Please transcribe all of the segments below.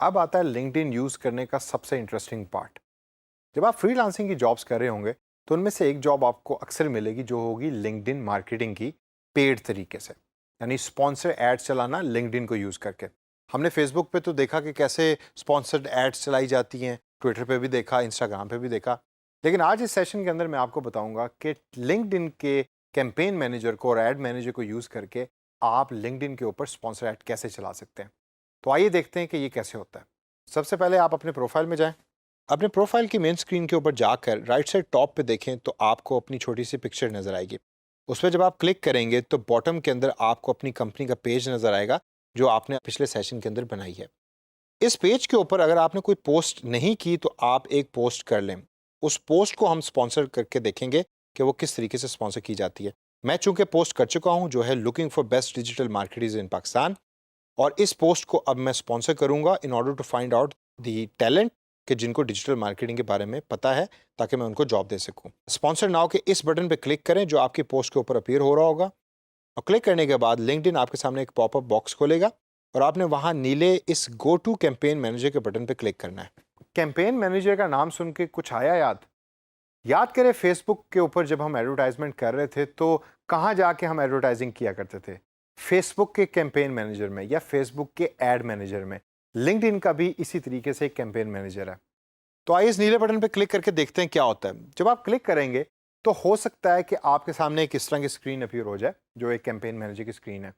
अब आता है लिंक्डइन यूज़ करने का सबसे इंटरेस्टिंग पार्ट। जब आप फ्रीलांसिंग की जॉब्स कर रहे होंगे तो उनमें से एक जॉब आपको अक्सर मिलेगी जो होगी लिंक्डइन मार्केटिंग की पेड तरीके से, यानी स्पॉन्सर एड्स चलाना लिंक्डइन को यूज़ करके। हमने फेसबुक पे तो देखा कि कैसे स्पॉन्सर्ड एड्स चलाई जाती हैं, ट्विटर पे भी देखा, इंस्टाग्राम पे भी देखा। लेकिन आज इस सेशन के अंदर मैं आपको बताऊंगा कि लिंक्डइन के कैंपेन मैनेजर को और एड मैनेजर को यूज़ करके आप लिंक्डइन के ऊपर स्पॉन्सर एड कैसे चला सकते हैं। तो आइए देखते हैं कि ये कैसे होता है। सबसे पहले आप अपने प्रोफाइल में जाएं। अपने प्रोफाइल की मेन स्क्रीन के ऊपर जाकर राइट साइड टॉप पे देखें तो आपको अपनी छोटी सी पिक्चर नज़र आएगी। उस पर जब आप क्लिक करेंगे तो बॉटम के अंदर आपको अपनी कंपनी का पेज नज़र आएगा जो आपने पिछले सेशन के अंदर बनाई है। इस पेज के ऊपर अगर आपने कोई पोस्ट नहीं की तो आप एक पोस्ट कर लें। उस पोस्ट को हम स्पॉन्सर करके देखेंगे कि वो किस तरीके से स्पॉन्सर की जाती है। मैं चूंकि पोस्ट कर चुका हूँ जो है looking for best digital marketers in Pakistan, और इस पोस्ट को अब मैं स्पॉन्सर करूंगा in order to find out the talent कि जिनको डिजिटल मार्केटिंग के बारे में पता है, ताकि मैं उनको जॉब दे सकूं। स्पॉन्सर नाउ के इस बटन पे क्लिक करें जो आपकी पोस्ट के ऊपर अपीयर हो रहा होगा, और क्लिक करने के बाद लिंक्डइन आपके सामने एक पॉपअप बॉक्स खोलेगा और आपने वहां नीले इस गो टू कैंपेन मैनेजर के बटन पे क्लिक करना है। कैंपेन मैनेजर का नाम सुन के कुछ आया याद करें फेसबुक के ऊपर जब हम एडवर्टाइजमेंट कर रहे थे तो कहाँ जाके हम एडवर्टाइजिंग किया करते थे? फेसबुक के कैंपेन मैनेजर में या फेसबुक के एड मैनेजर में। लिंक्डइन का भी इसी तरीके से एक कैंपेन मैनेजर है। तो आइए इस नीले बटन पर क्लिक करके देखते हैं क्या होता है। जब आप क्लिक करेंगे तो हो सकता है कि आपके सामने एक इस तरह की स्क्रीन अपीयर हो जाए जो एक कैंपेन मैनेजर की स्क्रीन है,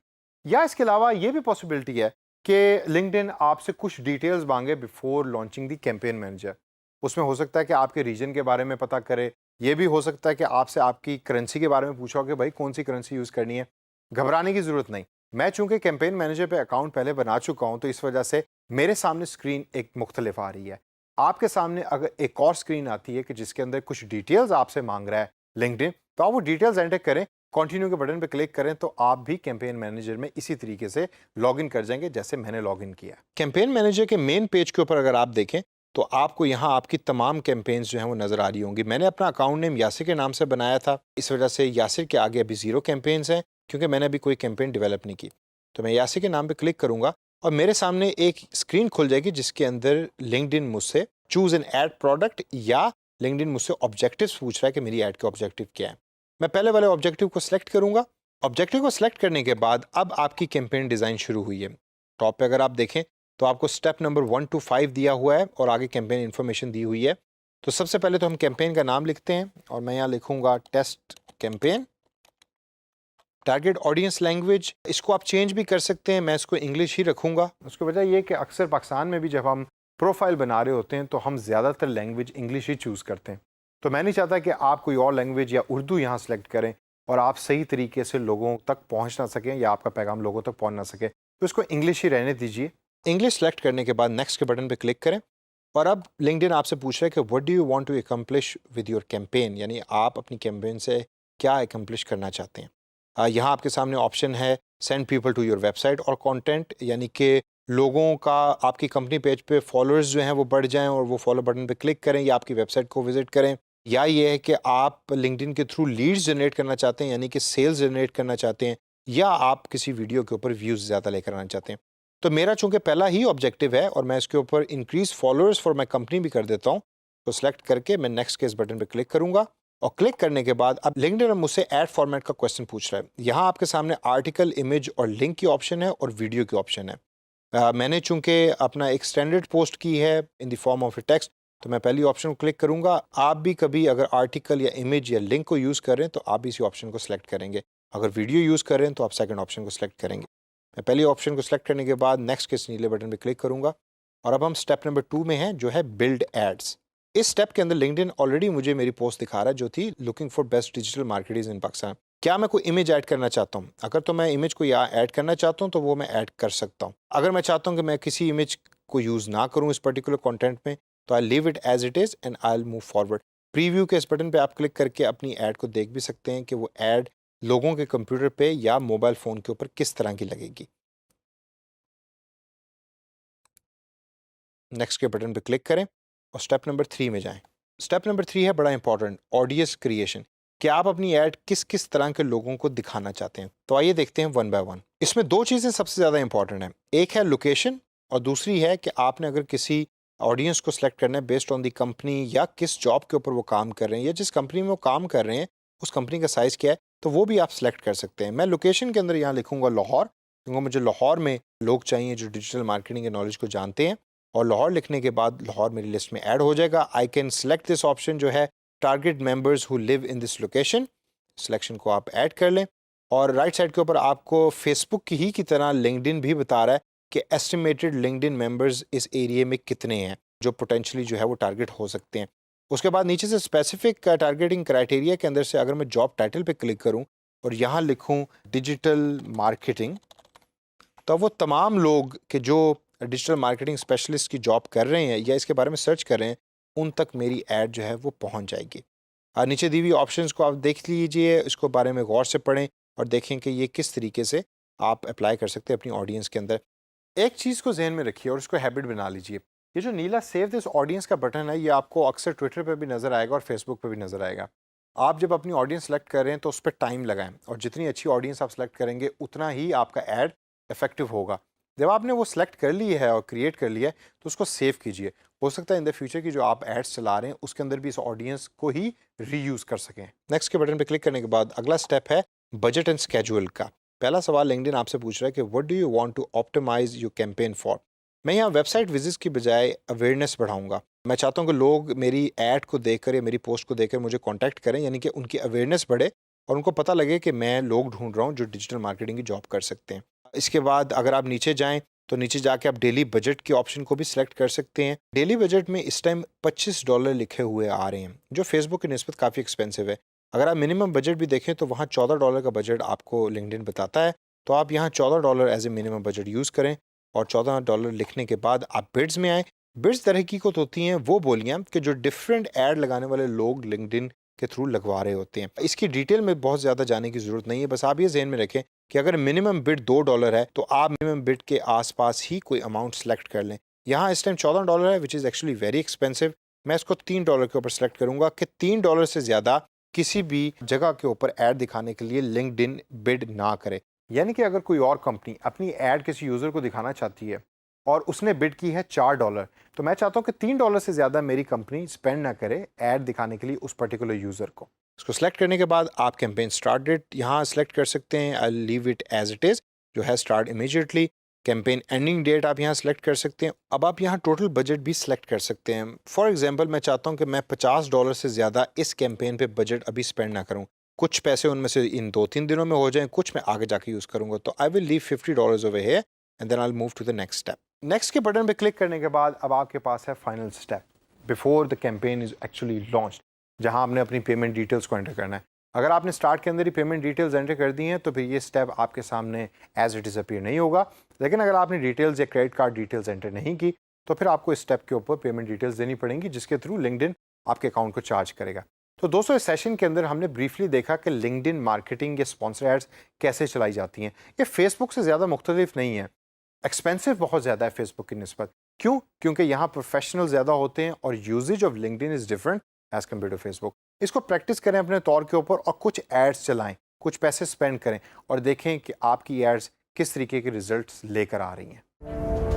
या इसके अलावा ये भी पॉसिबिलिटी है कि लिंक्डइन आपसे कुछ डिटेल्स मांगे बिफोर लॉन्चिंग दी कैंपेन मैनेजर। उसमें हो सकता है कि आपके रीजन के बारे में पता करे, ये भी हो सकता है कि आपसे आपकी करेंसी के बारे में पूछा हो कि भाई कौन सी करेंसी यूज़ करनी है। घबराने की ज़रूरत नहीं। मैं चूंकि कैंपेन मैनेजर पे अकाउंट पहले बना चुका हूं तो इस वजह से मेरे सामने स्क्रीन एक मुख्तलिफ आ रही है। आपके सामने अगर एक और स्क्रीन आती है कि जिसके अंदर कुछ डिटेल्स आपसे मांग रहा है लिंक्डइन, तो आप वो डिटेल्स एंटर करें, कंटिन्यू के बटन पे क्लिक करें तो आप भी कैंपेन मैनेजर में इसी तरीके से लॉगिन कर जाएंगे जैसे मैंने लॉगिन किया। कैंपेन मैनेजर के मेन पेज के ऊपर अगर आप देखें तो आपको यहाँ आपकी तमाम कैंपेन्स जो हैं वो नज़र आ रही होंगी। मैंने अपना अकाउंट नेम यासिर के नाम से बनाया था, इस वजह से यासिर के आगे अभी 0 कैंपेन्स हैं क्योंकि मैंने अभी कोई कैंपेन डेवलप नहीं की। तो मैं यासिर के नाम पे क्लिक करूंगा और मेरे सामने एक स्क्रीन खुल जाएगी जिसके अंदर लिंक्डइन मुझसे चूज एन एड प्रोडक्ट या लिंक्डइन मुझसे ऑब्जेक्टिव्स पूछ रहा है कि मेरी ऐड का ऑब्जेक्टिव क्या है। मैं पहले वाले ऑब्जेक्टिव को सिलेक्ट करूंगा। ऑब्जेक्टिव को सिलेक्ट करने के बाद अब आपकी कैंपेन डिज़ाइन शुरू हुई है। टॉप पे अगर आप देखें तो आपको स्टेप नंबर 1 to 5 दिया हुआ है और आगे कैंपेन इन्फॉर्मेशन दी हुई है। तो सबसे पहले तो हम कैंपेन का नाम लिखते हैं और मैं यहाँ लिखूंगा test campaign. Target audience language इसको आप चेंज भी कर सकते हैं, मैं इसको इंग्लिश ही रखूंगा। उसकी वजह ये कि अक्सर पाकिस्तान में भी जब हम प्रोफाइल बना रहे होते हैं तो हम ज़्यादातर लैंग्वेज इंग्लिश ही चूज़ करते हैं। तो मैं नहीं चाहता कि आप कोई और लैंग्वेज या उर्दू यहाँ सेलेक्ट करें और आप सही तरीके से लोगों तक पहुँच ना सकें या आपका पैगाम लोगों तक पहुँच ना सके, तो इसको इंग्लिश ही रहने दीजिए। इंग्लिश सेलेक्ट करने के बाद नेक्स्ट के बटन पर क्लिक करें और अब लिंक्डइन आपसे पूछ रहा है कि what do you want to accomplish with your campaign, यानी आप अपनी कैंपेन से क्या अकम्प्लिश करना चाहते हैं। यहाँ आपके सामने ऑप्शन है send people to your website और कंटेंट, यानी कि लोगों का आपकी कंपनी पेज पे फॉलोअर्स जो हैं वो बढ़ जाएं और वो फॉलो बटन पे क्लिक करें या आपकी वेबसाइट को विजिट करें, या ये है कि आप लिंक्डइन के थ्रू लीड्स जनरेट करना चाहते हैं यानी कि सेल्स जनरेट करना चाहते हैं, या आप किसी वीडियो के ऊपर व्यूज़ ज़्यादा लेकर आना चाहते हैं। तो मेरा चूंकि पहला ही ऑब्जेक्टिव है और मैं इसके ऊपर increase followers for my company भी कर देता हूँ, तो सिलेक्ट करके मैं नेक्स्ट के इस बटन पर क्लिक करूंगा और क्लिक करने के बाद अब लिंक्डइन मुझसे ऐड फॉर्मेट का क्वेश्चन पूछ रहा है। यहाँ आपके सामने आर्टिकल, इमेज और लिंक की ऑप्शन है और वीडियो की ऑप्शन है। मैंने चूंकि अपना एक स्टैंडर्ड पोस्ट की है in the form of A text, तो मैं पहली ऑप्शन को क्लिक करूंगा। आप भी कभी अगर आर्टिकल या इमेज या लिंक को यूज़ करें तो आप भी इसी ऑप्शन को सिलेक्ट करेंगे। अगर वीडियो यूज़ करें तो आप सेकंड ऑप्शन को सिलेक्ट करेंगे। मैं पहली ऑप्शन को सिलेक्ट करने के बाद नेक्स्ट के इस नीले बटन पर क्लिक करूंगा और अब हम स्टेप नंबर 2 में हैं जो है बिल्ड एड्स। इस स्टेप के अंदर लिंक्डइन ऑलरेडी मुझे मेरी पोस्ट दिखा रहा है जो थी looking for best digital marketers in Pakistan. क्या मैं कोई इमेज ऐड करना चाहता हूँ? अगर तो मैं इमेज को यहाँ ऐड करना चाहता हूँ तो वो मैं ऐड कर सकता हूँ। अगर मैं चाहता हूँ कि मैं किसी इमेज को यूज़ ना करूँ इस पर्टिकुलर कंटेंट में, तो I leave it as it is and I will move forward. Preview के इस बटन पे आप क्लिक करके अपनी ऐड को देख भी सकते हैं कि वो ऐड लोगों के कंप्यूटर पे या मोबाइल फ़ोन के ऊपर किस तरह की लगेगी। नेक्स्ट के बटन पे क्लिक करें और स्टेप नंबर 3 में जाएं। स्टेप नंबर 3 है बड़ा इंपॉर्टेंट, ऑडियंस क्रिएशन। कि आप अपनी ऐड किस किस तरह के लोगों को दिखाना चाहते हैं। तो आइए देखते हैं वन बाय वन। इसमें 2 चीज़ें सबसे ज़्यादा इंपॉर्टेंट हैं, एक है लोकेशन और दूसरी है कि आपने अगर किसी ऑडियंस को सिलेक्ट करना है बेस्ड ऑन दी कंपनी या किस जॉब के ऊपर वो काम कर रहे हैं या जिस कंपनी में वो काम कर रहे हैं उस कंपनी का साइज़ क्या है, तो वो भी आप सिलेक्ट कर सकते हैं। मैं लोकेशन के अंदर यहाँ लिखूंगा लाहौर, क्योंकि मुझे लाहौर में लोग चाहिए जो डिजिटल मार्केटिंग के नॉलेज को जानते हैं। और लाहौर लिखने के बाद लाहौर मेरी लिस्ट में ऐड हो जाएगा। I can select this option जो है target members who live in this location. Selection को आप ऐड कर लें और राइट साइड के ऊपर आपको फेसबुक की ही की तरह लिंक्डइन भी बता रहा है कि एस्टिमेटेड लिंक्डइन मेंबर्स इस एरिया में कितने हैं जो पोटेंशली जो है वो टारगेट हो सकते हैं। उसके बाद नीचे से स्पेसिफिक टारगेटिंग क्राइटेरिया के अंदर से अगर मैं जॉब टाइटल पे क्लिक करूं और यहाँ लिखूं डिजिटल मार्केटिंग, तो वो तमाम लोग कि जो डिजिटल मार्केटिंग स्पेशलिस्ट की जॉब कर रहे हैं या इसके बारे में सर्च कर रहे हैं उन तक मेरी ऐड जो है वो पहुंच जाएगी। नीचे दी हुई ऑप्शंस को आप देख लीजिए, इसको बारे में गौर से पढ़ें और देखें कि ये किस तरीके से आप अप्लाई कर सकते हैं अपनी ऑडियंस के अंदर। एक चीज़ को जहन में रखिए और उसको हैबिट बना लीजिए। ये जो नीला सेव दिस ऑडियंस का बटन है ये आपको अक्सर ट्विटर पे भी नज़र आएगा और फेसबुक पे भी नज़र आएगा। आप जब अपनी ऑडियंस सेलेक्ट कर रहे हैं तो उस पर टाइम लगाएं और जितनी अच्छी ऑडियंस आप सेलेक्ट करेंगे उतना ही आपका ऐड इफेक्टिव होगा। जब आपने वो सेलेक्ट कर ली है और क्रिएट कर लिया है तो उसको सेव कीजिए। हो सकता है इन द फ्यूचर की जो आप एड्स चला रहे हैं उसके अंदर भी इस ऑडियंस को ही रीयूज़ कर सकें। नेक्स्ट के बटन पर क्लिक करने के बाद अगला स्टेप है बजट एंड स्केड्यूल का। पहला सवाल लिंक्डइन आपसे पूछ रहा है कि what do you want to optimise your campaign for. मैं यहाँ वेबसाइट विजिट्स की बजाय अवेयरनेस बढ़ाऊंगा। मैं चाहता हूँ कि लोग मेरी ऐड को देखकर या मेरी पोस्ट को देखकर मुझे कांटेक्ट करें, यानी कि उनकी अवेयरनेस बढ़े और उनको पता लगे कि मैं लोग ढूंढ रहा हूँ जो डिजिटल मार्केटिंग की जॉब कर सकते हैं। इसके बाद अगर आप नीचे जाएँ तो नीचे जाके आप डेली बजट के ऑप्शन को भी सिलेक्ट कर सकते हैं। डेली बजट में इस टाइम $25 लिखे हुए आ रहे हैं जो फेसबुक की निस्बत काफ़ी एक्सपेंसिव है। अगर आप मिनिमम बजट भी देखें तो वहाँ $14 का बजट आपको लिंक्डइन बताता है, तो आप यहाँ $14 as a minimum budget use करें और $14 लिखने के बाद आप बिड्स में आएँ। बिड्स तरह की कुछ होती हैं वो बोलियाँ कि जो डिफरेंट ऐड लगाने वाले लोग लिंक्डइन के थ्रू लगवा रहे होते हैं। इसकी डिटेल में बहुत ज़्यादा जाने की ज़रूरत नहीं है, बस आप ये ज़हन में रखें कि अगर मिनिमम बिड $2 है तो आप मिनिमम बिड के आसपास ही कोई अमाउंट सेलेक्ट कर लें। यहाँ इस टाइम $14 है which is actually very expensive. मैं इसको $3 के ऊपर सेलेक्ट करूँगा कि $3 से ज़्यादा किसी भी जगह के ऊपर ऐड दिखाने के लिए लिंक्डइन बिड ना करे। यानी कि अगर कोई और कंपनी अपनी ऐड किसी यूज़र को दिखाना चाहती है और उसने बिड की है $4, तो मैं चाहता हूँ कि $3 से ज़्यादा मेरी कंपनी स्पेंड ना करे ऐड दिखाने के लिए उस पर्टिकुलर यूज़र को। इसको सेलेक्ट करने के बाद आप कैंपेन स्टार्ट डेट यहाँ सेलेक्ट कर सकते हैं। I leave it as it is जो है start immediately. Campaign ending date आप यहाँ सेलेक्ट कर सकते हैं। अब आप यहाँ टोटल बजट भी सिलेक्ट कर सकते हैं। फॉर एग्जांपल मैं चाहता हूँ कि मैं $50 से ज़्यादा इस कैंपेन पे बजट अभी स्पेंड ना करूँ, कुछ पैसे उनमें से इन 2-3 दिनों में हो जाएं, कुछ मैं आगे जाके यूज़ करूँगा, तो I will leave $50 over here and then I will move to the next step. Next के बटन पे क्लिक करने के बाद अब आपके पास है final step before the campaign is actually launched, जहां आपने अपनी पेमेंट डिटेल्स को एंटर करना है। अगर आपने स्टार्ट के अंदर ही पेमेंट डिटेल्स एंटर कर दी हैं तो फिर ये स्टेप आपके सामने एज इट इज़ अपीयर नहीं होगा। लेकिन अगर आपने डिटेल्स या क्रेडिट कार्ड डिटेल्स एंटर नहीं की तो फिर आपको इस स्टेप के ऊपर पेमेंट डिटेल्स देनी पड़ेंगी, जिसके थ्रू लिंक्डइन आपके अकाउंट को चार्ज करेगा। तो दोस्तों, इस सेशन के अंदर हमने ब्रीफली देखा कि लिंक्डइन मार्केटिंग या स्पॉन्सर एड्स कैसे चलाई जाती हैं। ये फेसबुक से ज़्यादा मुख्तलिफ नहीं है, एक्सपेंसिव बहुत ज़्यादा है फेसबुक की निस्बत। क्यों? क्योंकि यहाँ प्रोफेशनल ज़्यादा होते हैं और uses of LinkedIn is different as compare to Facebook. इसको प्रैक्टिस करें अपने तौर के ऊपर और कुछ एड्स चलाएं, कुछ पैसे स्पेंड करें और देखें कि आपकी एड्स किस तरीके के रिजल्ट्स लेकर आ रही हैं।